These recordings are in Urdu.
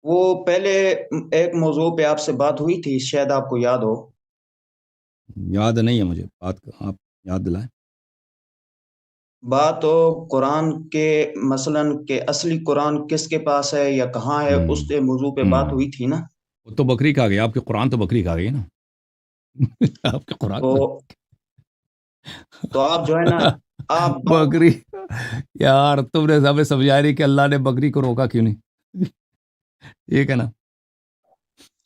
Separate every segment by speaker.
Speaker 1: وہ پہلے ایک موضوع پہ آپ سے بات ہوئی تھی، شاید آپ کو یاد ہو۔
Speaker 2: یاد نہیں ہے مجھے بات کا، آپ یاد دلائیں۔
Speaker 1: بات ہو قرآن کے، مثلا کہ اصلی قرآن کس کے پاس ہے یا کہاں ہے، اس موضوع پہ بات ہوئی تھی نا۔
Speaker 2: وہ تو بکری کھا گئی، آپ کے قرآن تو بکری کھا گئی نا۔ آپ کے قرآن
Speaker 1: تو تو آپ جو ہے نا، آپ
Speaker 2: بکری، یار تم نے ہمیں سمجھا رہی کہ اللہ نے بکری کو روکا کیوں نہیں، ٹھیک ہے نا۔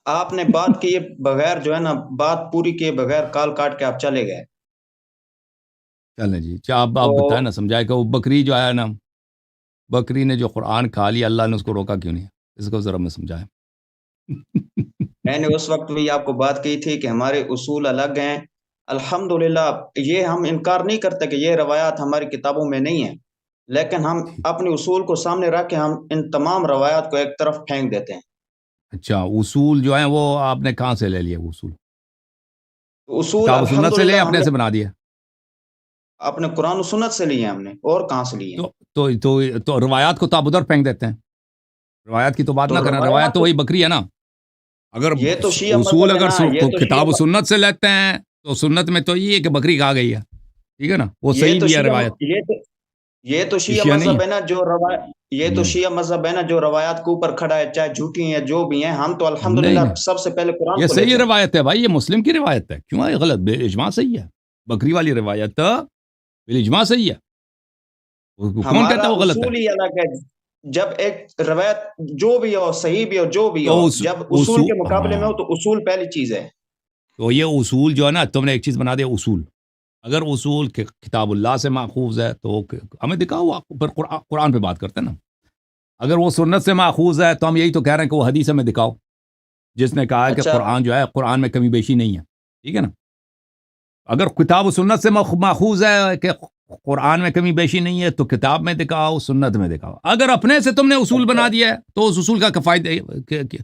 Speaker 1: آپ نے بات کیے بغیر جو ہے نا، بات پوری کیے بغیر کال کاٹ کے آپ چلے گئے۔
Speaker 2: چلیں جی، آپ
Speaker 1: تو
Speaker 2: بتائیں نا، سمجھائے کہ وہ بکری جو ہے نا، بکری نے جو قرآن کھا لیا، اللہ نے اس کو روکا کیوں نہیں، اس کو ذرا میں سمجھائیں۔
Speaker 1: میں نے اس وقت بھی آپ کو بات کی تھی کہ ہمارے اصول الگ ہیں۔ الحمدللہ یہ ہم انکار نہیں کرتے کہ یہ روایات ہماری کتابوں میں نہیں ہیں، لیکن ہم اپنے اصول کو سامنے رکھ کے ہم ان تمام روایات کو ایک طرف پھینک دیتے ہیں۔
Speaker 2: اچھا، اصول جو ہیں وہ آپ نے کہاں سے لے لیے؟ اصول
Speaker 1: تو اصول
Speaker 2: کتاب و سنت سے لے،
Speaker 1: الحمدللہ ہم
Speaker 2: اپنے
Speaker 1: نے
Speaker 2: سے بنا دیا؟
Speaker 1: اپنے قرآن و سنت سے لیے ہیں، ہم نے اور کہاں سے لیے ہیں؟
Speaker 2: تو روایات کو تو آپ ادھر پھینک دیتے ہیں، روایات کی تو بات
Speaker 1: تو
Speaker 2: نہ کریں، روایت تو وہی بکری ہے نا۔ اگر
Speaker 1: یہ تو شیعہ
Speaker 2: اصول
Speaker 1: مذہب ہے
Speaker 2: اگر
Speaker 1: نا، یہ تو
Speaker 2: کتاب و
Speaker 1: شیعہ
Speaker 2: سنت سے لیتے ہیں تو سنت میں تو یہ ہے کہ بکری کھا گئی ہے، ٹھیک ہے نا، وہ
Speaker 1: یہ
Speaker 2: صحیح
Speaker 1: تو
Speaker 2: بھی ہے
Speaker 1: شیعہ
Speaker 2: روایت،
Speaker 1: یہ تو شیعہ
Speaker 2: شیعہ نہیں
Speaker 1: مذہب
Speaker 2: ہے۔
Speaker 1: ہے نا جو یہ تو شیعہ مذہب ہے نا جو روایات کے اوپر کھڑا ہے، چاہے جھوٹی ہیں جو بھی ہیں، ہم تو
Speaker 2: نہیں
Speaker 1: الحمدللہ
Speaker 2: نہیں،
Speaker 1: سب سے پہلے قرآن
Speaker 2: یہ
Speaker 1: کو
Speaker 2: صحیح
Speaker 1: لیتے ہیں۔
Speaker 2: روایت ہے بھائی، یہ مسلم کی روایت ہے، کیوں ہے غلط؟ بے اجماع صحیح ہے، بکری والی روایت بالاجماع صحیح ہے، کون
Speaker 1: ہمارا
Speaker 2: کہتا ہے وہ غلط ہے؟
Speaker 1: اصول ہی الگ ہے۔ جب ایک روایت جو بھی ہو، صحیح بھی ہو، جو بھی
Speaker 2: تو
Speaker 1: ہو، جب اصول
Speaker 2: اصول،
Speaker 1: کے مقابلے میں
Speaker 2: ہاں،
Speaker 1: ہو تو اصول پہلی چیز ہے۔
Speaker 2: تو یہ اصول جو ہے نا، تم نے ایک چیز بنا دیا اصول، اگر اصول کتاب اللہ سے ماخوذ ہے تو ہمیں دکھاؤ، پھر قرآن پہ بات کرتے ہیں نا۔ اگر وہ سنت سے ماخوذ ہے تو ہم یہی تو کہہ رہے ہیں کہ وہ حدیث میں دکھاؤ جس نے کہا ہے کہ
Speaker 1: اچھا،
Speaker 2: قرآن جو ہے، قرآن میں کمی بیشی نہیں ہے، ٹھیک ہے نا۔ اگر کتاب و سنت سے ماخوذ ہے کہ قرآن میں کمی بیشی نہیں ہے تو کتاب میں دکھاؤ، سنت میں دکھاؤ۔ اگر اپنے سے تم نے اصول
Speaker 1: اچھا،
Speaker 2: بنا دیا ہے تو اس اصول کا فائدہ،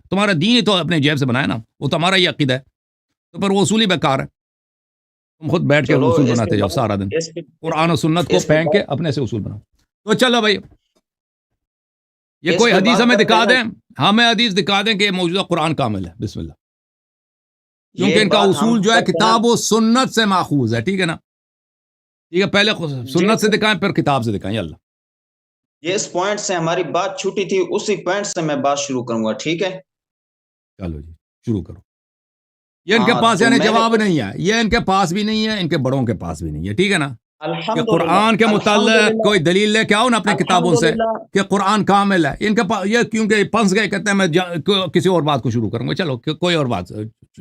Speaker 2: تمہارا دین ہی تو اپنے جیب سے بنایا نا، وہ تو ہمارا ہی عقیدہ ہے، تو پھر وہ اصول ہی بیکار ہے۔ تم خود بیٹھ کے
Speaker 1: چلو
Speaker 2: اصول
Speaker 1: اس
Speaker 2: بناتے
Speaker 1: پہ
Speaker 2: جاؤ
Speaker 1: بات
Speaker 2: سارا دن،
Speaker 1: اس پہ
Speaker 2: قرآن و سنت کو
Speaker 1: اس پہ
Speaker 2: پھینک کے
Speaker 1: بات
Speaker 2: اپنے سے اصول بناؤ۔ تو چلو بھائی، یہ
Speaker 1: اس
Speaker 2: کوئی
Speaker 1: پہ
Speaker 2: حدیث
Speaker 1: بات
Speaker 2: ہمیں
Speaker 1: کرتے
Speaker 2: دکھا
Speaker 1: ہیں نا،
Speaker 2: دیں، ہمیں حدیث دکھا دیں کہ یہ موجودہ قرآن کامل ہے، بسم اللہ، کیونکہ
Speaker 1: یہ
Speaker 2: ان کا
Speaker 1: بات ہم
Speaker 2: اصول جو ہے
Speaker 1: کرتے ہیں نا،
Speaker 2: کتاب و سنت سے ماخوذ ہے، ٹھیک ہے نا۔ ٹھیک ہے، پہلے سنت سے دکھائیں پھر کتاب سے دکھائیں، اللہ۔
Speaker 1: جس پوائنٹ سے ہماری بات چھوٹی تھی اسی پوائنٹ سے میں بات شروع کروں گا، ٹھیک ہے؟
Speaker 2: چلو جی، شروع کرو۔ یہ ان کے
Speaker 1: ہاں
Speaker 2: پاس
Speaker 1: تو
Speaker 2: یعنی
Speaker 1: میں نے
Speaker 2: جواب نہیں ہے، یہ ان کے پاس بھی نہیں ہے، ان کے بڑوں کے پاس بھی نہیں ہے، ٹھیک ہے نا، کہ
Speaker 1: الحمدللہ
Speaker 2: قرآن کے متعلق
Speaker 1: الحمدللہ
Speaker 2: کوئی دلیل لے کے آؤ نا اپنے کتابوں سے
Speaker 1: الحمدللہ
Speaker 2: کہ قرآن کامل ہے۔ ان کے پاس یہ کیونکہ پھنس گئے، کہتے ہیں میں کسی اور بات کو شروع کروں گا، چلو کوئی اور بات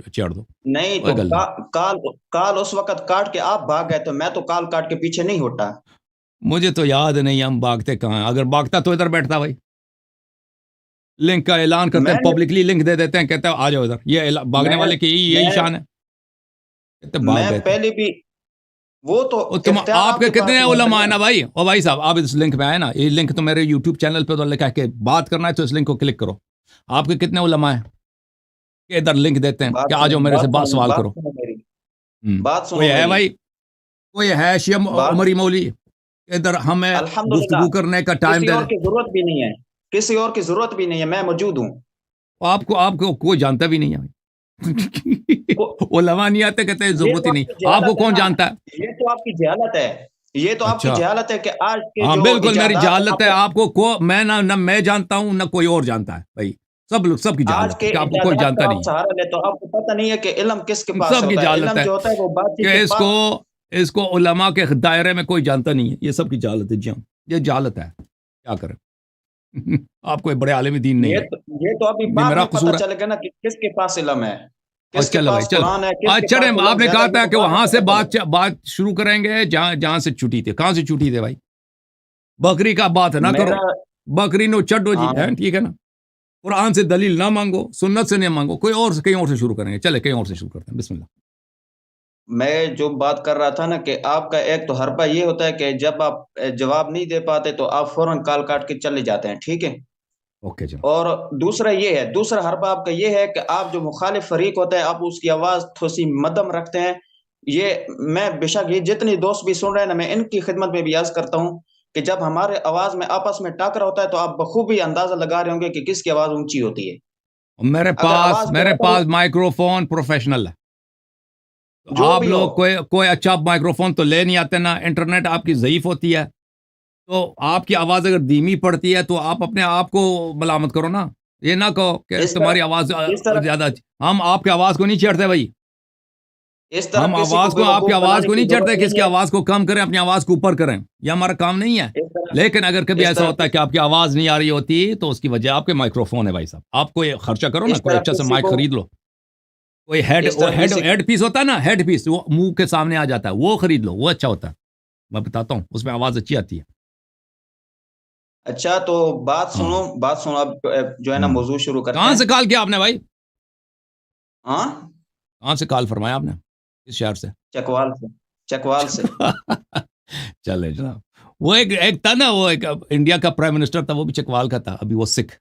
Speaker 2: چھیڑ دو،
Speaker 1: نہیں تو
Speaker 2: کوئی گل نہیں۔
Speaker 1: کال اس وقت کاٹ کے آپ بھاگ گئے، تو میں تو کال کاٹ کے پیچھے نہیں ہٹا۔
Speaker 2: مجھے تو یاد نہیں ہم بھاگتے کہاں ہیں، اگر بھاگتا تو ادھر بیٹھتا بھائی، لنک کا اعلان کرتے
Speaker 1: میں
Speaker 2: ہیں، پبلکلی لنک دے دیتے ہیں، کہتے ہیں آ جاؤ ادھر، یہ بھاگنے
Speaker 1: میں
Speaker 2: والے کی یہی
Speaker 1: میں
Speaker 2: شان ہے، کہتے ہیں بھاگ
Speaker 1: میں
Speaker 2: گئے تھے۔
Speaker 1: پہلے بھی، وہ تو
Speaker 2: اور تم
Speaker 1: اختیار
Speaker 2: آپ
Speaker 1: آپ
Speaker 2: کے
Speaker 1: کے
Speaker 2: کتنے
Speaker 1: پاس ہی ہے
Speaker 2: علماء ہیں
Speaker 1: نا۔
Speaker 2: نا بھائی، اور بھائی صاحب آپ اس لنک پہ آئے نا، یہ لنک تو میرے یوٹیوب چینل پہ تو لکھا ہے کہ بات کرنا ہے تو اس لنک کو کلک کرو۔ آپ کے کتنے علماء ہیں کہ ادھر لنک دیتے ہیں کہ
Speaker 1: بات
Speaker 2: آ
Speaker 1: سنو
Speaker 2: جاؤ میرے سے بات سوال
Speaker 1: بات
Speaker 2: کرو؟
Speaker 1: سنو میری بات سنو
Speaker 2: کوئی ہے
Speaker 1: میری
Speaker 2: بھائی، کوئی ہے شیعہ
Speaker 1: بات
Speaker 2: عمری مولوی ادھر ہمیں
Speaker 1: الحمدللہ
Speaker 2: گفتگو کرنے کا ٹائم
Speaker 1: کسی
Speaker 2: دے
Speaker 1: اور
Speaker 2: دیں؟
Speaker 1: کی ضرورت بھی نہیں ہے، کسی اور کی ضرورت بھی نہیں ہے، میں موجود ہوں۔
Speaker 2: آپ کو کوئی جانتا بھی نہیں ہے علماء نہیں آتے، کہتے ہیں
Speaker 1: یہ
Speaker 2: ضرورت
Speaker 1: تو
Speaker 2: ہی
Speaker 1: آپ
Speaker 2: نہیں،
Speaker 1: کی
Speaker 2: آپ کو
Speaker 1: جہالت ہے
Speaker 2: کون
Speaker 1: نا،
Speaker 2: جانتا ہے؟
Speaker 1: یہ تو آپ کی جہالت ہے، یہ تو آپ کی
Speaker 2: اچھا،
Speaker 1: جہالت ہے کہ آج کے
Speaker 2: ہاں
Speaker 1: جو
Speaker 2: بالکل میری
Speaker 1: ایجادات ہیں
Speaker 2: جہالت ہے، آپ کو میں نہ میں جانتا ہوں نہ کوئی اور جانتا ہے بھائی، سب کی
Speaker 1: آج
Speaker 2: جہالت
Speaker 1: کے
Speaker 2: ہے کہ آپ کو کوئی
Speaker 1: ایجادات
Speaker 2: جانتا
Speaker 1: کا آپ
Speaker 2: نہیں
Speaker 1: سہارا لیتے ہو، آپ کو پتہ نہیں ہے کہ علم کس کے
Speaker 2: ہے،
Speaker 1: پاس
Speaker 2: سب کی
Speaker 1: ہوتا ہے۔
Speaker 2: جہالت
Speaker 1: علم
Speaker 2: ہے
Speaker 1: جو ہوتا ہے وہ بادشاہ
Speaker 2: کہ
Speaker 1: کے پاس۔
Speaker 2: اس کو علماء کے دائرے میں کوئی جانتا نہیں ہے، یہ سب کی جہالت ہے جی ہاں، یہ جہالت ہے، کیا کریں آپ کوئی بڑے عالم دین نہیں ہے،
Speaker 1: یہ تو ابھی
Speaker 2: یہ
Speaker 1: بعد
Speaker 2: میرا
Speaker 1: میں پتہ
Speaker 2: قصور ہے۔
Speaker 1: چلے گا نا کہ کس کے پاس علم ہے،
Speaker 2: اور
Speaker 1: کس کے
Speaker 2: چلو بھائی
Speaker 1: پاس
Speaker 2: چلو،
Speaker 1: قرآن ہے، کس کے
Speaker 2: چلے
Speaker 1: پاس
Speaker 2: آپ
Speaker 1: علم
Speaker 2: نے
Speaker 1: زیادہ
Speaker 2: کہا
Speaker 1: ہے، یہ
Speaker 2: تھا
Speaker 1: تو
Speaker 2: کہ
Speaker 1: بعد میں
Speaker 2: وہاں سے
Speaker 1: پتہ چلے گا۔
Speaker 2: بات شروع کریں گے جہاں سے چھٹی تھی، کہاں سے چھٹی تھے بھائی؟ بکری کا بات نہ کرو،
Speaker 1: میرا
Speaker 2: بکری نو چڈو جی،
Speaker 1: ہاں،
Speaker 2: ہے ٹھیک ہے نا، قرآن سے دلیل نہ مانگو، سنت سے نہیں مانگو، کہیں اور سے شروع کریں گے، چلے کہیں اور سے شروع کرتے ہیں، بسم اللہ۔
Speaker 1: میں جو بات کر رہا تھا نا کہ آپ کا ایک تو حربہ یہ ہوتا ہے کہ جب آپ جواب نہیں دے پاتے تو آپ فوراً کال کاٹ کے چلے جاتے ہیں، ٹھیک ہے؟
Speaker 2: اوکے جناب،
Speaker 1: اور دوسرا حربہ آپ کا یہ ہے کہ آپ جو مخالف فریق ہوتا ہے آپ اس کی آواز تھوڑی سی مدھم رکھتے ہیں۔ یہ میں بے شک یہ جتنی دوست بھی سن رہے ہیں نا، میں ان کی خدمت میں بھی عرض کرتا ہوں کہ جب ہمارے آواز میں آپس میں ٹاکرا ہوتا ہے تو آپ بخوبی اندازہ لگا رہے ہوں گے کہ کس کی آواز اونچی ہوتی ہے.
Speaker 2: میرے
Speaker 1: اگر آواز برابر
Speaker 2: پاس مائکرو فون پروفیشنل ہے. تو
Speaker 1: جو
Speaker 2: آپ
Speaker 1: بھی ہو،
Speaker 2: لوگ کوئی اچھا مائکرو فون تو لے نہیں آتے نا, انٹرنیٹ آپ کی ضعیف ہوتی ہے, تو آپ کی آواز اگر دھیمی پڑتی ہے تو آپ اپنے آپ کو ملامت کرو نا, یہ نہ کہو کہ
Speaker 1: اس
Speaker 2: تمہاری
Speaker 1: طرح
Speaker 2: آواز
Speaker 1: اس طرح
Speaker 2: زیادہ. ہم آپ کی آواز کو نہیں چھیڑتے بھائی,
Speaker 1: اس طرح
Speaker 2: ہم
Speaker 1: کسی کو
Speaker 2: آواز
Speaker 1: بے
Speaker 2: کو آپ کی
Speaker 1: وقوف
Speaker 2: آواز
Speaker 1: بنانے
Speaker 2: کو
Speaker 1: کی
Speaker 2: نہیں چڑھتے
Speaker 1: ضرورت
Speaker 2: کہ اس
Speaker 1: نہیں
Speaker 2: کی
Speaker 1: ہے.
Speaker 2: آواز کو کم کریں, اپنی آواز کو اوپر کریں, یہ ہمارا کام نہیں ہے.
Speaker 1: اس طرح
Speaker 2: لیکن اگر کبھی
Speaker 1: اس
Speaker 2: ایسا
Speaker 1: طرح
Speaker 2: ہوتا ہے کہ آپ کی آواز نہیں آ رہی ہوتی تو اس کی وجہ آپ کے مائکرو فون ہے بھائی صاحب. آپ کو یہ خرچہ کرو نا,
Speaker 1: اس
Speaker 2: کوئی
Speaker 1: طرح
Speaker 2: اچھا سا
Speaker 1: کسی
Speaker 2: مائک
Speaker 1: کو
Speaker 2: خرید لو, کوئی
Speaker 1: اس طرح کسی
Speaker 2: ہیڈ پیس ہوتا ہے نا, ہیڈ پیس وہ منہ کے سامنے آ جاتا ہے, وہ خرید لو, وہ اچھا ہوتا ہے. میں بتاتا ہوں, اس میں آواز اچھی آتی ہے.
Speaker 1: اچھا تو
Speaker 2: ہاں
Speaker 1: بات سنو اب جو ہے نا
Speaker 2: ہاں.
Speaker 1: موضوع شروع کرتے
Speaker 2: کہاں
Speaker 1: ہیں.
Speaker 2: سے کال کیا آپ نے بھائی,
Speaker 1: ہاں
Speaker 2: کہاں سے کال فرمایا آپ نے, کس شہر سے؟
Speaker 1: چکوال سے. چکوال سے.
Speaker 2: چلے جناب, وہ ایک تھا نا, وہ ایک انڈیا کا پرائم منسٹر تھا, وہ بھی چکوال کا تھا, ابھی وہ سکھ,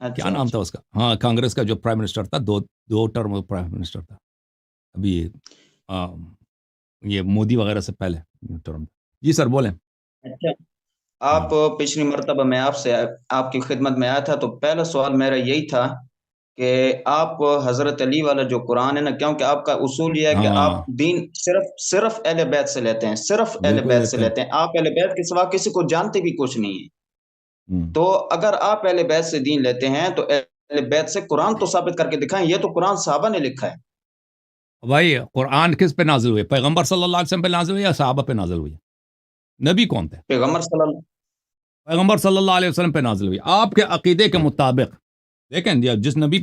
Speaker 2: کیا
Speaker 1: اچھا
Speaker 2: نام تھا
Speaker 1: اچھا
Speaker 2: اس کا, ہاں کانگریس کا جو پرائم منسٹر تھا, دو ٹرم پرائم منسٹر تھا ابھی, یہ مودی وغیرہ سے پہلے ٹرم. جی سر بولیں.
Speaker 1: اچھا.
Speaker 2: ہاں
Speaker 1: آپ پچھلی مرتبہ میں آپ کی خدمت میں آیا تھا تو پہلا سوال میرا یہی تھا کہ آپ حضرت علی والا جو قرآن ہے نا, کیونکہ آپ کا اصول یہ ہے کہ
Speaker 2: ہاں
Speaker 1: آپ دین صرف اہل بیت سے لیتے ہیں, صرف اہل
Speaker 2: بالکل
Speaker 1: بیت سے
Speaker 2: لیتے ہیں.
Speaker 1: لیتے ہیں, آپ اہل بیت کے سوا کسی کو جانتے بھی کچھ نہیں ہے.
Speaker 2: ہوں.
Speaker 1: تو اگر آپ اہل بیت سے دین لیتے ہیں تو اہل بیت سے قرآن تو ثابت کر کے دکھائیں, یہ تو قرآن صحابہ نے لکھا ہے.
Speaker 2: بھائی قرآن کس پہ نازل ہوئے, پیغمبر صلی اللہ علیہ وسلم پہ نازل ہوئے یا صحابہ پہ نازل ہوئی؟ نبی کون تھے؟
Speaker 1: پیغمبر صلی اللہ
Speaker 2: پیغمبر صلی اللہ علیہ وسلم پہ نازل ہوئی. آپ کے عقیدے کے مطابق دیکھیں, جس نبی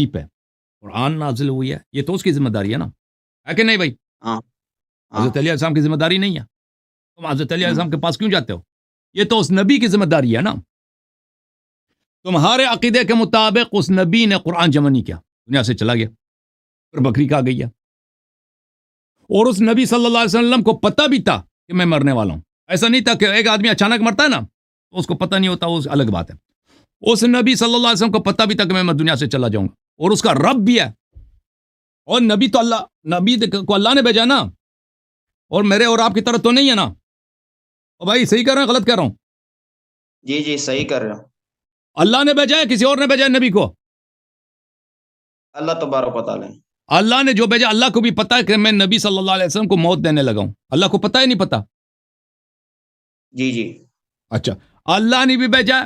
Speaker 2: پہ قرآن نازل ہوئی ہے, یہ تو اس کی ذمہ داری ہے نا, ہے کہ نہیں بھائی؟
Speaker 1: ہاں ہاں
Speaker 2: حضرت علی علیہ السلام کی ذمہ داری نہیں ہے؟ تم حضرت علی علیہ
Speaker 1: ہوں،
Speaker 2: السلام کے پاس کیوں جاتے ہو؟ یہ تو اس نبی کی ذمہ داری ہے نا. تمہارے عقیدے کے مطابق اس نبی نے قرآن جمع نہیں کیا, دنیا سے چلا گیا, پھر بکری کھا گئی ہے, اور اس نبی صلی اللہ علیہ وسلم کو پتہ بھی تھا کہ میں مرنے والا ہوں. ایسا نہیں تھا کہ ایک آدمی اچانک مرتا ہے نا تو اس کو پتہ نہیں ہوتا, وہ الگ بات ہے. اس نبی صلی اللہ علیہ وسلم کو پتہ بھی تھا کہ میں دنیا سے چلا جاؤں گا, اور اس کا رب بھی ہے, اور نبی تو نبی کو اللہ نے بھیجا نا, اور میرے اور آپ کی طرح تو نہیں ہے نا. اور بھائی صحیح کر رہے ہیں غلط کر رہا ہوں؟
Speaker 1: جی جی صحیح کر رہے ہو.
Speaker 2: اللہ نے بھیجا ہے کسی اور نے بھیجا ہے نبی کو؟
Speaker 1: اللہ تبارک و تعالی.
Speaker 2: اللہ نے جو بھیجا, اللہ کو بھی پتا ہے کہ میں نبی صلی اللہ علیہ وسلم کو موت دینے لگا ہوں. اللہ کو پتا ہے نہیں پتا؟
Speaker 1: جی جی
Speaker 2: اچھا, اللہ نے بھی بھیجا ہے,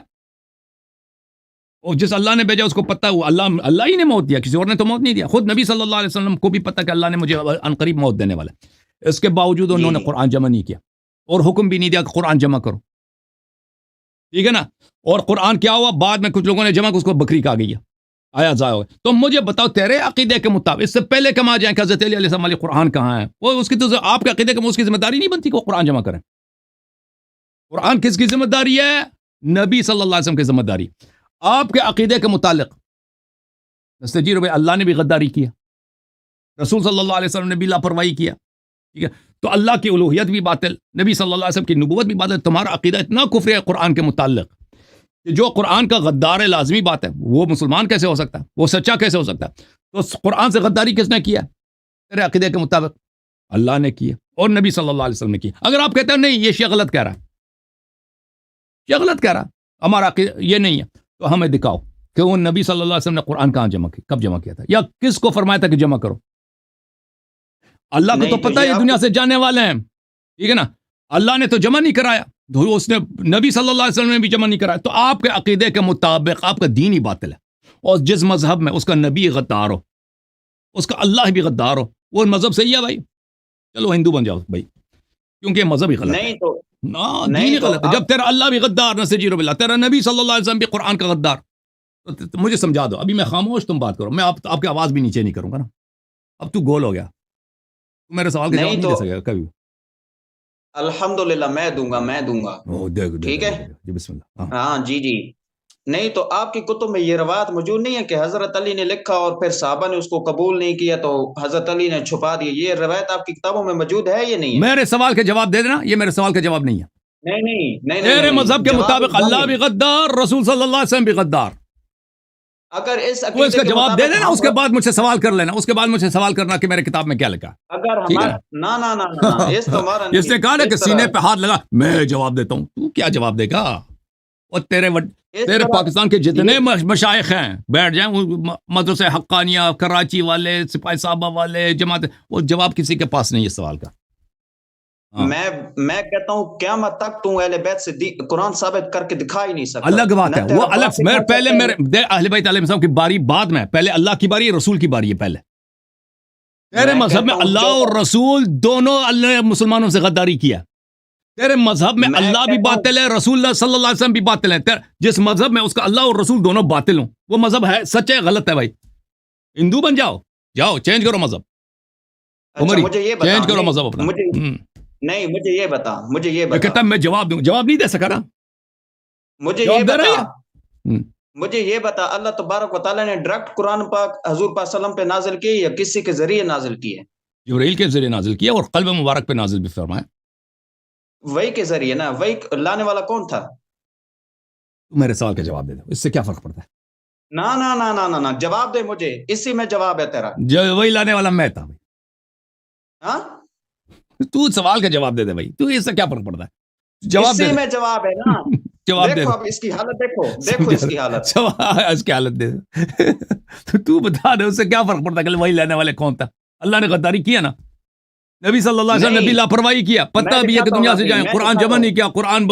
Speaker 2: اور جس اللہ نے بھیجا اس کو پتا ہوا, اللہ ہی نے موت دیا, کسی اور نے تو موت نہیں دیا. خود نبی صلی اللہ علیہ وسلم کو بھی پتا کہ اللہ نے مجھے عنقریب موت دینے والا ہے. اس کے باوجود
Speaker 1: جی
Speaker 2: انہوں نے
Speaker 1: جی
Speaker 2: قرآن جمع نہیں کیا, اور حکم بھی نہیں دیا کہ قرآن جمع کرو. ٹھیک ہے نا. اور قرآن کیا ہوا, بعد میں کچھ لوگوں نے جمع, اس کو بکری کھا گئی ہے, آیا ضائع ہو گیا. تو مجھے بتاؤ تیرے عقیدے کے مطابق اس سے پہلے کم آ جائیں کہ حضرت علی علیہ السلام علیہ قرآن کہاں ہے, وہ اس کی تو آپ کے عقیدے کے اس کی ذمہ داری نہیں بنتی کہ وہ قرآن جمع کریں. قرآن کس کی ذمہ داری ہے؟ نبی صلی اللہ علیہ وسلم کی ذمہ داری. آپ کے عقیدے کے متعلق نستجیر بھائی, اللہ نے بھی غداری کیا, رسول صلی اللہ علیہ وسلم نے بھی لاپرواہی کیا, ٹھیک ہے, تو اللہ کی الوہیت بھی باطل, نبی صلی اللہ علیہ وسلم کی نبوت بھی باطل. تمہارا عقیدہ اتنا کفر ہے قرآن کے متعلق کہ جو قرآن کا غدار ہے, لازمی بات ہے, وہ مسلمان کیسے ہو سکتا ہے, وہ سچا کیسے ہو سکتا ہے؟ تو قرآن سے غداری کس نے کیا تیرے عقیدے کے مطابق؟ اللہ نے کیا, اور نبی صلی اللہ علیہ وسلم نے کیا. اگر آپ کہتے ہیں نہیں یہ شیعہ غلط کہہ رہا ہے, شیعہ غلط کہہ رہا ہے, ہمارا عقیدہ یہ نہیں ہے, تو ہمیں دکھاؤ کہ وہ نبی صلی اللہ علیہ وسلم نے قرآن کہاں جمع کیا, کب جمع کیا تھا, یا کس کو فرمایا تھا کہ جمع کرو. اللہ کو تو
Speaker 1: نہیں تو
Speaker 2: پتہ ہے
Speaker 1: یہ
Speaker 2: یہ
Speaker 1: آپ
Speaker 2: دنیا سے جانے والے ہیں, ٹھیک ہے نا. اللہ نے تو جمع نہیں کرایا, اس نے نبی صلی اللہ علیہ وسلم نے بھی جمع نہیں کرایا. تو آپ کے عقیدے کے مطابق آپ کا دین ہی باطل ہے, اور جس مذہب میں اس کا نبی غدار ہو, اس کا اللہ بھی غدار ہو, وہ مذہب صحیح ہے بھائی, چلو ہندو بن جاؤ بھائی, کیونکہ یہ مذہب ہی غلط ہے.
Speaker 1: نہیں تو
Speaker 2: نا دین ہی
Speaker 1: نہیں تو
Speaker 2: غلط ہے. جب تیرا اللہ بھی غدار, نستجیر باللہ, تیرا نبی صلی اللہ علیہ وسلم بھی قرآن کا غدار, تو مجھے سمجھا دو. ابھی میں خاموش, تم بات کرو, میں آپ کی آواز بھی نیچے نہیں کروں گا نا. اب تو گول ہو گیا, تو میرے سوال کا جواب
Speaker 1: نہیں
Speaker 2: نہیں
Speaker 1: تو
Speaker 2: دے سکے کبھی.
Speaker 1: الحمدللہ میں دوں گا.
Speaker 2: دے
Speaker 1: ٹھیک ہے,
Speaker 2: جی بسم اللہ. ہاں
Speaker 1: ہاں جی جی. نہیں تو آپ کی کتب میں یہ روایت موجود نہیں ہے کہ حضرت علی نے لکھا اور پھر صحابہ نے اس کو قبول نہیں کیا تو حضرت علی نے چھپا دیا, یہ روایت آپ کی کتابوں میں موجود ہے یا نہیں ہے؟
Speaker 2: میرے سوال کا جواب دے دینا, یہ میرے سوال کا جواب نہیں ہے.
Speaker 1: نہیں نہیں نہیں
Speaker 2: تیرے
Speaker 1: نہیں
Speaker 2: مذہب کے
Speaker 1: جواب
Speaker 2: مطابق اللہ بھی غدار, رسول صلی اللہ علیہ وسلم بھی غدار.
Speaker 1: اگر اس
Speaker 2: تو اس
Speaker 1: عقیدے
Speaker 2: کا
Speaker 1: کے
Speaker 2: جواب دے
Speaker 1: مطابق
Speaker 2: دینا،
Speaker 1: ہم
Speaker 2: اس کے بعد مجھ سے سوال کر لینا، اس کے بعد مجھ سے سوال کرنا کہ میرے کتاب میں کیا لکھا،
Speaker 1: اگر
Speaker 2: ٹھیک ہے
Speaker 1: ہمارا
Speaker 2: نا؟
Speaker 1: نہ اس تمہارا
Speaker 2: اس نے
Speaker 1: نہیں
Speaker 2: کہا نا کہ
Speaker 1: اس
Speaker 2: سینے
Speaker 1: طرح
Speaker 2: پہ ہاتھ لگا میں جواب دیتا ہوں، تو کیا جواب دے گا؟ اور
Speaker 1: اس
Speaker 2: تیرے
Speaker 1: طرح
Speaker 2: پاکستان کے جتنے
Speaker 1: یہ
Speaker 2: مشائخ ہیں بیٹھ جائیں، وہ مدرسہ حقانیہ کراچی والے، سپاہی صاحبہ والے، جماعت، وہ جواب کسی کے پاس نہیں ہے اس سوال کا. ہاں
Speaker 1: میں کہتا ہوں قیامت تک تو اہل بیت سے قرآن ثابت کر کے دکھا ہی نہیں سکتا،
Speaker 2: الگ بات
Speaker 1: نہ
Speaker 2: ہے، وہ
Speaker 1: تیرا
Speaker 2: الگ.
Speaker 1: باپ دکھا
Speaker 2: پہلے
Speaker 1: سکتا
Speaker 2: میرے
Speaker 1: ہے،
Speaker 2: اہل بیت علیہ السلام کی باری بعد میں، پہلے اللہ کی باری ہے، رسول کی باری ہے پہلے. تیرے
Speaker 1: میں
Speaker 2: مذہب میں
Speaker 1: کہتا ہوں
Speaker 2: اللہ
Speaker 1: جو
Speaker 2: اور رسول دونوں اللہ نے مسلمانوں سے غداری کیا. تیرے مذہب میں
Speaker 1: میں
Speaker 2: اللہ بھی
Speaker 1: کہتا ہوں
Speaker 2: باطل ہے، رسول اللہ صلی اللہ علیہ وسلم بھی باطل ہے. جس مذہب میں اس کا اللہ اور رسول دونوں باطل ہوں، وہ مذہب ہے سچ ہے غلط ہے بھائی. ہندو بن جاؤ، جاؤ چینج کرو مذہب،
Speaker 1: اچھا
Speaker 2: عمری
Speaker 1: مجھے یہ بتا،
Speaker 2: چینج کرو
Speaker 1: نہیں
Speaker 2: مذہب اپنا.
Speaker 1: مجھے یہ بتا، مجھے یہ
Speaker 2: یہ
Speaker 1: بتا،
Speaker 2: کہتا ہے میں جواب دوں، جواب نہیں دے سکا نا.
Speaker 1: مجھے یہ
Speaker 2: جواب دے
Speaker 1: بتا،
Speaker 2: رہا ہے.
Speaker 1: مجھے یہ بتا، اللہ تبارک و تعالیٰ نے ڈائریکٹ قرآن پاک حضور پاک صلی اللہ علیہ وسلم پہ نازل کی یا کسی کے ذریعے نازل کی ہے؟
Speaker 2: جبرائیل کے ذریعے نازل کیا اور قلب مبارک پہ نازل بھی فرمایا.
Speaker 1: وہی کے ذریعے نا، وہی لانے والا کون تھا؟
Speaker 2: میرے سوال کا جواب دے دو، اس سے کیا فرق پڑتا ہے؟
Speaker 1: نہ نہ نہ نہ نہ نہ جواب دے مجھے، اسی میں جواب ہے تیرا.
Speaker 2: جو وہی لانے والا میں تھا بھائی.
Speaker 1: ہاں
Speaker 2: تو سوال کا جواب دے دے بھائی، تو اس سے کیا فرق پڑتا ہے؟ جواب دے
Speaker 1: اسی
Speaker 2: دے.
Speaker 1: میں جواب ہے نا.
Speaker 2: جواب دے
Speaker 1: دیکھو
Speaker 2: دے.
Speaker 1: اب اس کی حالت دیکھو اس کی حالت.
Speaker 2: اس کی حالت دے دے. تو بتا دے اس سے کیا فرق پڑتا ہے کہ وہی لینے والے کون تھا؟ اللہ نے غداری کیا نا، نبی صلی اللہ علیہ وسلم نے بھی
Speaker 1: نہیں
Speaker 2: لاپرواہی کیا، پتہ
Speaker 1: میں
Speaker 2: بھی ہے کہ
Speaker 1: دکھاتا ہوں
Speaker 2: دنیا سے
Speaker 1: ابھی،
Speaker 2: جائیں،
Speaker 1: میں
Speaker 2: قرآن
Speaker 1: دکھاتا
Speaker 2: جمع
Speaker 1: ہوں.
Speaker 2: نہیں کیا، قرآن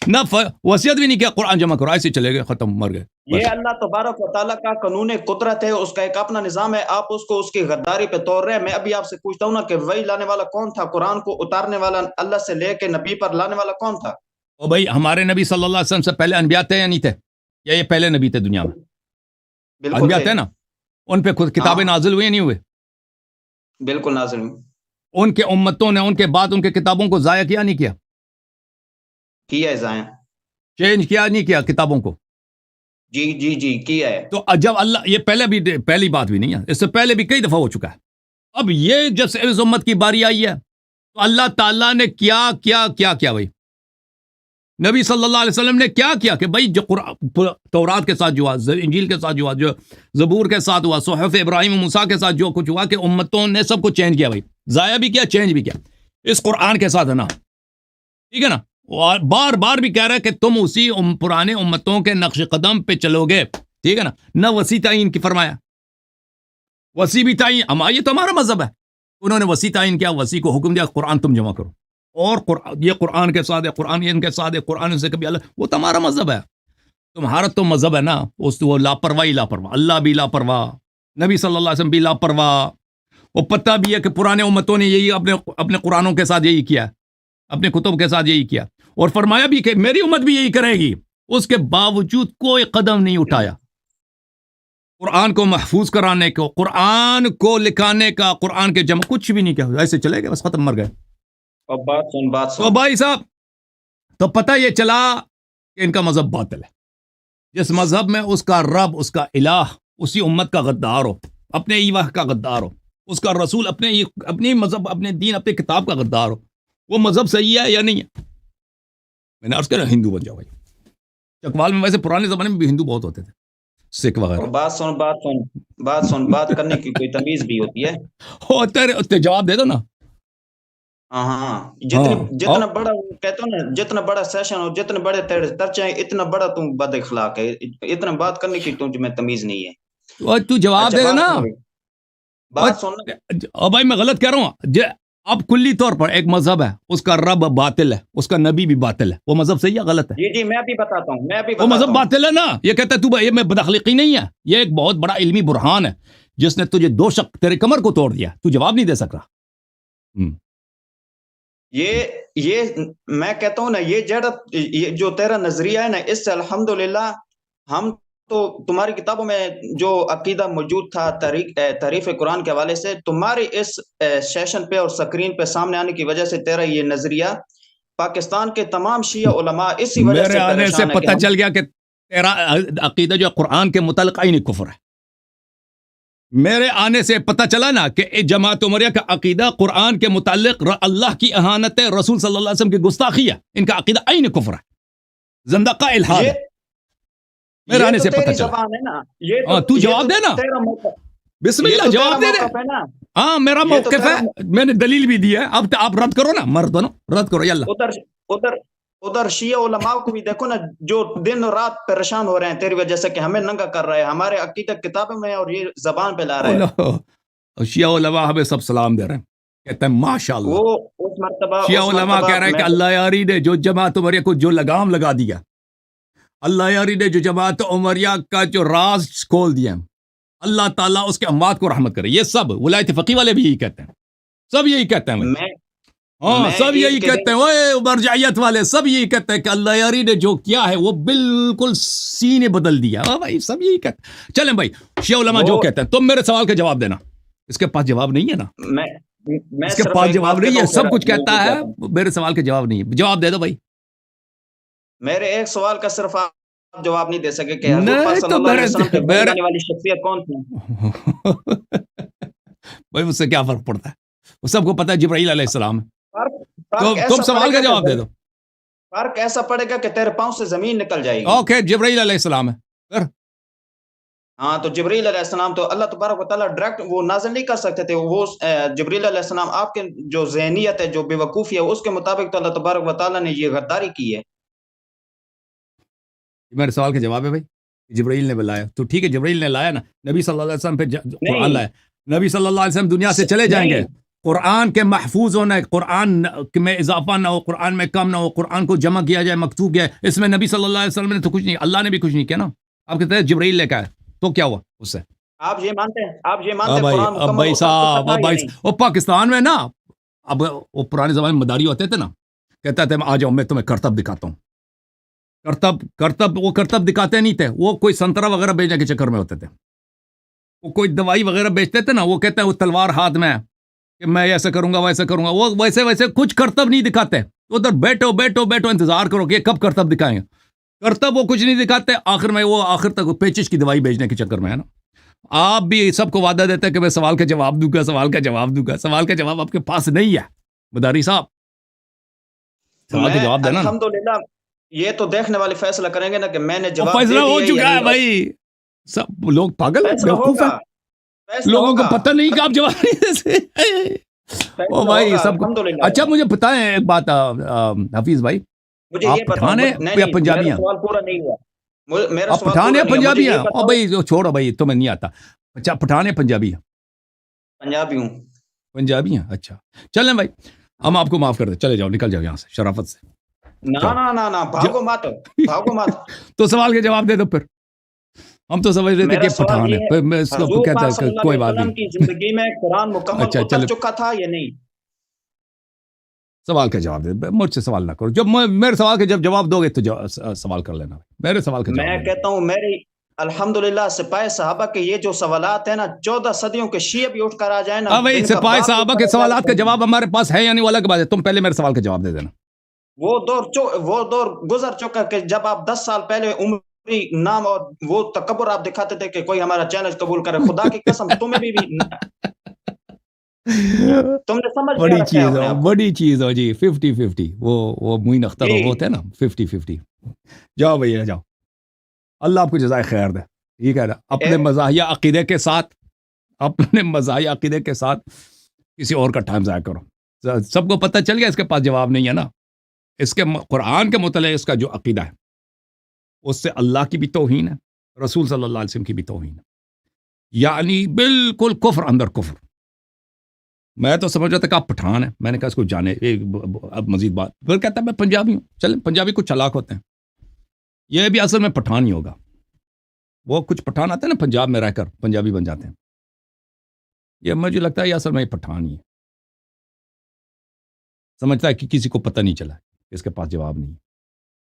Speaker 2: نہ وصیت بھی نہیں کیا، قرآن جمع کرو، ایسے چلے گئے، ختم، مر گئے بس.
Speaker 1: یہ اللہ تبارک و تعالیٰ کا قانون قدرت ہے، اس کا ایک اپنا نظام ہے، آپ اس کو اس کی غداری پہ توڑ رہے ہیں. میں ابھی آپ سے پوچھتا ہوں نا کہ وہی لانے والا کون تھا؟ قرآن کو اتارنے والا، اللہ سے لے کے نبی پر لانے والا کون تھا؟
Speaker 2: اور بھائی ہمارے نبی صلی اللہ علیہ وسلم سے پہلے انبیاء تھے یا نہیں تھے؟ یا یہ پہلے نبی تھے دنیا میں؟
Speaker 1: بالکل
Speaker 2: انبیاء
Speaker 1: تھے،
Speaker 2: تھے نا، ان پہ خود کتابیں
Speaker 1: ہاں
Speaker 2: نازل ہوئے نہیں ہوئے؟
Speaker 1: بالکل ناظرین.
Speaker 2: ان کے امتوں نے ان کے بعد ان کے کتابوں کو ضائع کیا نہیں کیا؟
Speaker 1: کیا ہے ضائع،
Speaker 2: چینج کیا نہیں کیا کتابوں کو؟
Speaker 1: جی کیا ہے.
Speaker 2: تو جب اللہ، یہ پہلی بات بھی نہیں ہے، اس سے پہلے بھی کئی دفعہ ہو چکا ہے. اب یہ جب سے اس امت کی باری آئی ہے تو اللہ تعالیٰ نے کیا بھائی، نبی صلی اللہ علیہ وسلم نے کیا کہ بھائی جو تورات کے ساتھ جو ہوا، انجیل کے ساتھ جو ہوا، جو زبور کے ساتھ ہوا، صحف ابراہیم و موسیٰ کے ساتھ جو کچھ ہوا، کہ امتوں نے سب کچھ چینج کیا بھائی، ضائع بھی کیا، چینج بھی کیا. اس قرآن کے ساتھ ہے نا، ٹھیک ہے نا. اور بار بار بھی کہہ رہا ہے کہ تم اسی پرانے امتوں کے نقش قدم پہ چلو گے، ٹھیک ہے نا. نہ وسیع تعین کی فرمایا، وسیع بھی تعین، یہ تو ہمارا مذہب ہے. انہوں نے وسیع تعین کیا، وسیع کو حکم دیا قرآن تم جمع کرو، اور یہ قرآن کے ساتھ ہے، قرآن ان کے ساتھ ہے، قرآن سے کبھی اللہ، وہ تو ہمارا مذہب ہے. تمہارا تو مذہب ہے نا وہ لاپرواہی، اللہ بھی لاپرواہ، نبی صلی اللہ علیہ وسلم بھی لاپرواہ. وہ پتہ بھی ہے کہ پرانے امتوں نے یہی اپنے قرآنوں کے ساتھ یہی کیا، اپنے کتب کے ساتھ یہی کیا، اور فرمایا بھی کہ میری امت بھی یہی کرے گی. اس کے باوجود کوئی قدم نہیں اٹھایا قرآن کو محفوظ کرانے کو، قرآن کو لکھانے کا، قرآن کے جمع، کچھ بھی نہیں کیا، ایسے چلے گئے بس، ختم، مر گئے.
Speaker 1: اور بات
Speaker 2: تو
Speaker 1: سن
Speaker 2: بھائی صاحب، تو پتہ یہ چلا کہ ان کا مذہب باطل ہے. جس مذہب میں اس کا رب، اس کا الہ اسی امت کا غدار ہو، اپنے ایوہ کا غدار ہو، اس کا رسول اپنی مذہب، اپنے دین، اپنے کتاب کا غدار ہو، وہ مذہب صحیح ہے یا نہیں ہے؟ میں نے عرض کیا، ہندو بن جاؤ بھائی. چکوال میں ویسے پرانے زمانے میں بھی ہندو بہت ہوتے تھے، سکھ وغیرہ.
Speaker 1: بات کرنے کی کوئی تمیز بھی ہوتی ہے.
Speaker 2: ہوتے جواب دے دو نا.
Speaker 1: ہاں جتنا بڑا کہتا ہوں نا، جتنا بڑا سیشن ہو، جتنے بڑے ترچے ہیں، اتنا بڑا تم بد اخلاق ہے، اتنا بات کرنے کی تمہیں تمیز نہیں ہے.
Speaker 2: تو جواب دے دینا.
Speaker 1: بات سن.
Speaker 2: بھائی میں غلط کہہ رہا ہوں. اب کلی طور پر ایک مذہب ہے، اس کا رب باطل ہے، اس کا نبی بھی باطل ہے، وہ مذہب صحیح ہے غلط ہے؟
Speaker 1: جی میں بھی بتاتا ہوں،
Speaker 2: وہ مذہب باطل ہے نا. یہ کہتا ہے یہ میں بداخلاقی نہیں ہے، یہ ایک بہت بڑا علمی برہان ہے جس نے تجھے دو شق تیرے کمر کو توڑ دیا، تو جواب نہیں دے سک رہا.
Speaker 1: یہ میں کہتا ہوں نا، یہ جو تیرا نظریہ ہے نا، اس سے الحمدللہ ہم تو تمہاری کتابوں میں جو عقیدہ موجود تھا تعریف قرآن کے حوالے سے، تمہاری اس سیشن پہ اور سکرین پہ سامنے آنے کی وجہ سے تیرا یہ نظریہ پاکستان کے تمام شیعہ علماء اسی وجہ سے
Speaker 2: میرے آنے سے پتہ چل گیا کہ تیرا عقیدہ جو قرآن کے متعلق عین کفر ہے. میرے آنے سے پتہ چلا نا کہ جماعت عمریہ کا عقیدہ قرآن کے متعلق اللہ کی اہانت ہے، رسول صلی اللہ علیہ وسلم کی گستاخی ہے، ان کا عقیدہ عین کفر ہے، زندقہ الحاد ہے. میرے
Speaker 1: یہ
Speaker 2: آنے
Speaker 1: تو
Speaker 2: سے پتہ
Speaker 1: تیری
Speaker 2: چلا.
Speaker 1: زبان ہے نا، یہ
Speaker 2: ہاں
Speaker 1: تو
Speaker 2: تو
Speaker 1: یہ
Speaker 2: جواب
Speaker 1: تو
Speaker 2: دے نا,
Speaker 1: تیرا موقف،
Speaker 2: بسم
Speaker 1: یہ
Speaker 2: اللہ
Speaker 1: تو تیرا
Speaker 2: جواب دے دے.
Speaker 1: موقف ہے نا،
Speaker 2: ہاں میرا
Speaker 1: یہ تو
Speaker 2: موقف
Speaker 1: تیرا
Speaker 2: ہے, میں نے دلیل بھی دی ہے. اب آپ رد کرو نا, مرد دونوں رد کرو. یلا
Speaker 1: ادھر ادھر ادھر شیعہ علماء کو بھی دیکھو نا، جو دن رات پریشان ہو رہے ہیں تیری وجہ سے، کہ ہمیں ننگا کر رہے ہیں، ہمارے عقیدہ کتابوں میں اور یہ زبان پہ لا رہے ہیں.
Speaker 2: شیعہ علماء ہمیں سب سلام دے رہے ہیں, کہتے ہیں ماشاء اللہ.
Speaker 1: وہ اس
Speaker 2: شیعہ علماء
Speaker 1: مرتبہ
Speaker 2: کہہ رہے ہیں
Speaker 1: میں
Speaker 2: کہ اللہ یاری نے جو جماعت عمریہ کو جو لگام لگا دیا, اللہ یاری نے جو جماعت عمریہ کا جو راز کھول دیا, اللہ تعالیٰ اس کے اموات کو رحمت کرے. یہ سب ولایت فقی والے بھی یہی کہتے ہیں, سب یہی کہتے ہیں.
Speaker 1: میں
Speaker 2: ہاں
Speaker 1: میں
Speaker 2: سب یہی
Speaker 1: عید کے
Speaker 2: کہتے
Speaker 1: دن
Speaker 2: ہیں, اوے مرجعیت والے سب یہی کہتے ہیں کہ اللہ یاری نے جو کیا ہے وہ بالکل سینے بدل دیا. بھائی سب یہی کہتے ہیں. چلیں بھائی, شیعہ علماء جو
Speaker 1: وہ
Speaker 2: کہتے ہیں, تم میرے سوال کا جواب دینا. اس کے پاس جواب نہیں ہے نا,
Speaker 1: میں
Speaker 2: اس کے
Speaker 1: صرف
Speaker 2: پاس
Speaker 1: ایک
Speaker 2: جواب
Speaker 1: بات
Speaker 2: نہیں
Speaker 1: کہتا
Speaker 2: ہے,
Speaker 1: ہوں،
Speaker 2: سب
Speaker 1: پھر
Speaker 2: کچھ کہتا
Speaker 1: میں
Speaker 2: ہے,
Speaker 1: جاتا ہوں.
Speaker 2: میرے سوال کا جواب نہیں ہے. جواب دے دو بھائی.
Speaker 1: میرے ایک سوال کا صرف آپ جواب نہیں دے سکے کہ حضور پاک
Speaker 2: نہیں
Speaker 1: صلی
Speaker 2: تو
Speaker 1: اللہ علیہ وسلم پہ بول
Speaker 2: میرے
Speaker 1: جانے والی شخصیت کون تھی؟
Speaker 2: بھائی مجھ سے کیا فرق پڑتا ہے, وہ سب کو پتا ہے جبرائیل علیہ السلام ہے.
Speaker 1: فرق
Speaker 2: تم
Speaker 1: ایسا
Speaker 2: سوال
Speaker 1: پڑے
Speaker 2: کا
Speaker 1: گا
Speaker 2: جواب دے دو.
Speaker 1: فرق ایسا پڑے گا کہ تیرے پاؤں سے زمین نکل جائے گی.
Speaker 2: اوکے جبرائیل علیہ السلام ہے. پھر
Speaker 1: ہاں تو جبریل علیہ السلام تو اللہ تبارک و تعالیٰ ڈائریکٹ وہ نازل نہیں کر سکتے تھے. وہ جبریل علیہ السلام آپ کے جو ذہنیت ہے, جو بے وقوفی ہے, اس کے مطابق تو اللہ تبارک و تعالیٰ نے یہ غداری کی ہے.
Speaker 2: میرے سوال کا جواب ہے بھائی, جبرائیل نے بلایا تو ٹھیک ہے, جبرائیل نے لایا نا, نبی صلی اللہ علیہ وسلم پہ قرآن لایا, نبی صلی اللہ علیہ وسلم دنیا سے چلے جائیں گے, قرآن کے محفوظ ہونا ہے, قرآن میں اضافہ نہ ہو, قرآن میں کم نہ ہو, قرآن کو جمع کیا جائے, مکتوب کیا ہے, اس میں نبی صلی اللہ علیہ وسلم نے تو کچھ نہیں, اللہ نے بھی کچھ نہیں کیا نا. آپ کہتے ہیں جبرائیل لے کے آئے, تو کیا ہوا اس سے؟
Speaker 1: آپ یہ مانتے ہیں
Speaker 2: اب بھائی
Speaker 1: قرآن
Speaker 2: اب
Speaker 1: مکمل
Speaker 2: بھائی
Speaker 1: اتر چکا
Speaker 2: صاحب,
Speaker 1: تھا
Speaker 2: اب
Speaker 1: یا
Speaker 2: بھائی
Speaker 1: نہیں؟
Speaker 2: وہ پاکستان میں نا, اب وہ پرانے زمانے میں مداری ہوتے تھے نا, کہتا تھے آ جاؤ میں تمہیں کرتب دکھاتا ہوں. کرتب وہ کرتب دکھاتے نہیں تھے, وہ کوئی سنترا وغیرہ بیچنے کے چکر میں ہوتے تھے. وہ کوئی دوائی وغیرہ بیچتے تھے نا, وہ کہتے ہیں وہ تلوار ہاتھ میں ہے کہ میں ایسا کروں گا ویسا کروں گا, وہ ویسے کچھ کرتب نہیں دکھاتے. ادھر بیٹھو بیٹھو بیٹھو انتظار کرو کہ کب کرتب دکھائیں گے. کرتب وہ کچھ نہیں دکھاتے, آخر میں وہ آخر تک پیچش کی دوائی بیچنے کے چکر میں ہے نا. آپ بھی سب کو وعدہ دیتے ہیں کہ میں سوال کا جواب دوں گا, سوال کا جواب دوں گا, سوال کا جواب آپ کے پاس نہیں ہے. مداری صاحب سوال کا جواب دینا نا.
Speaker 1: الحمدللہ یہ تو دیکھنے والے فیصلہ کریں گے نا کہ میں نے
Speaker 2: اور
Speaker 1: جواب
Speaker 2: فیصلہ
Speaker 1: دے
Speaker 2: ہو
Speaker 1: دیا
Speaker 2: چکا
Speaker 1: یا
Speaker 2: ہے
Speaker 1: نہیں.
Speaker 2: بھائی, سب لوگ پاگل ہیں,
Speaker 1: فیصلہ
Speaker 2: بیوقوف
Speaker 1: ہوگا،
Speaker 2: ہیں,
Speaker 1: فیصلہ
Speaker 2: لوگوں کو
Speaker 1: ہوگا،
Speaker 2: پتہ نہیں کہ آپ جواب نہیں دے سکتے. او
Speaker 1: فیصلہ
Speaker 2: بھائی
Speaker 1: ہوگا
Speaker 2: سب کو.
Speaker 1: الحمدللہ.
Speaker 2: اچھا مجھے بتائیں ایک بات حفیظ بھائی,
Speaker 1: مجھے
Speaker 2: آپ
Speaker 1: یہ بتاؤ,
Speaker 2: پٹھان ہیں یا پنجابی
Speaker 1: میرا
Speaker 2: ہیں؟
Speaker 1: سوال پورا نہیں ہوا. میرا
Speaker 2: آپ
Speaker 1: سوال
Speaker 2: پٹھان
Speaker 1: پورا
Speaker 2: ہیں
Speaker 1: نہیں ہوا. مجھے
Speaker 2: پنجابی ہیں؟
Speaker 1: یہ
Speaker 2: او
Speaker 1: بتاؤ.
Speaker 2: بھائی چھوڑو بھائی, تمہیں نہیں آتا. اچھا پٹھان ہیں پنجابی ہیں؟
Speaker 1: پنجابی ہوں.
Speaker 2: پنجابی ہیں, اچھا چلیں بھائی, ہم آپ کو معاف کر دیں, چلے جاؤ, نکل جاؤ یہاں سے شرافت سے.
Speaker 1: نہ بھاگو مت، بھاگو مت.
Speaker 2: تو سوال کے جواب دے دو پھر. ہم تو سمجھ رہے تھے
Speaker 1: میرا
Speaker 2: کہ
Speaker 1: سوال
Speaker 2: پٹھان ہے,
Speaker 1: یہ ہے،
Speaker 2: پھر میں اس کو
Speaker 1: حضور
Speaker 2: کہتا
Speaker 1: پاک
Speaker 2: ہے
Speaker 1: صلی اللہ
Speaker 2: کوئی
Speaker 1: علیہ
Speaker 2: بات
Speaker 1: وسلم
Speaker 2: نہیں.
Speaker 1: کی زندگی میں قرآن مکمل
Speaker 2: اچھا
Speaker 1: اتر
Speaker 2: چلے,
Speaker 1: چکا تھا یا نہیں؟
Speaker 2: سوال کا جواب دے, مجھ سے سوال نہ کرو. جب میرے سوال کے جب جواب دو گے تو سوال کر لینا. میرے سوال کا جواب
Speaker 1: میں
Speaker 2: دینا.
Speaker 1: کہتا ہوں میری الحمدللہ سپاہ صحابہ کے یہ جو سوالات ہیں نا, 14 صدیوں کے شیعہ بھی اٹھ کر آ جائیں نا,
Speaker 2: ہاں بھائی,
Speaker 1: ان کا
Speaker 2: سپاہی
Speaker 1: باپ
Speaker 2: صحابہ
Speaker 1: اٹھ
Speaker 2: کے
Speaker 1: کر آ
Speaker 2: سوالات کا
Speaker 1: جائے,
Speaker 2: جواب ہمارے پاس ہے یا نہیں وہ الگ بات ہے. تم پہلے میرے سوال کا جواب دے دینا.
Speaker 1: وہ دور گزر چکا کہ جب آپ 10 سال پہلے عمری نام اور وہ تکبر آپ دکھاتے تھے کہ کوئی ہمارا چیلنج قبول کرے. خدا کی قسم تمہیں بھی تم نے سمجھ کیا
Speaker 2: بڑی
Speaker 1: رکھا ہے
Speaker 2: چیز
Speaker 1: اپنے
Speaker 2: ہو,
Speaker 1: آپ کو؟
Speaker 2: بڑی چیز ہو جی, 50-50. وہ معین اختر
Speaker 1: جی.
Speaker 2: وہ ہوتے ہیں نا 50-50. جاؤ بھیا جاؤ, اللہ آپ کو جزائے خیر دے. ٹھیک ہے نا, اپنے مزاحیہ عقیدے کے ساتھ, اپنے مزاحیہ عقیدے کے ساتھ کسی اور کا ٹائم ضائع کرو. سب کو پتہ چل گیا اس کے پاس جواب نہیں ہے نا. اس کے قرآن کے متعلق اس کا جو عقیدہ ہے اس سے اللہ کی بھی توہین ہے, رسول صلی اللہ علیہ وسلم کی بھی توہین ہے, یعنی بالکل کفر اندر کفر. میں تو سمجھ رہا تھا کہ آپ پٹھان ہیں, میں نے کہا اس کو جانے اب مزید بات. پھر کہتا ہے میں پنجابی ہوں. چلیں, پنجابی کچھ چلاک ہوتے ہیں, یہ بھی اصل میں پٹھان ہی ہوگا. وہ کچھ پٹھان آتے ہیں نا پنجاب میں رہ کر پنجابی بن جاتے ہیں, یہ مجھے لگتا ہے یہ اصل میں یہ پٹھان ہی ہے. سمجھتا ہے کہ کسی کو پتہ نہیں چلا, اس کے پاس جواب نہیں.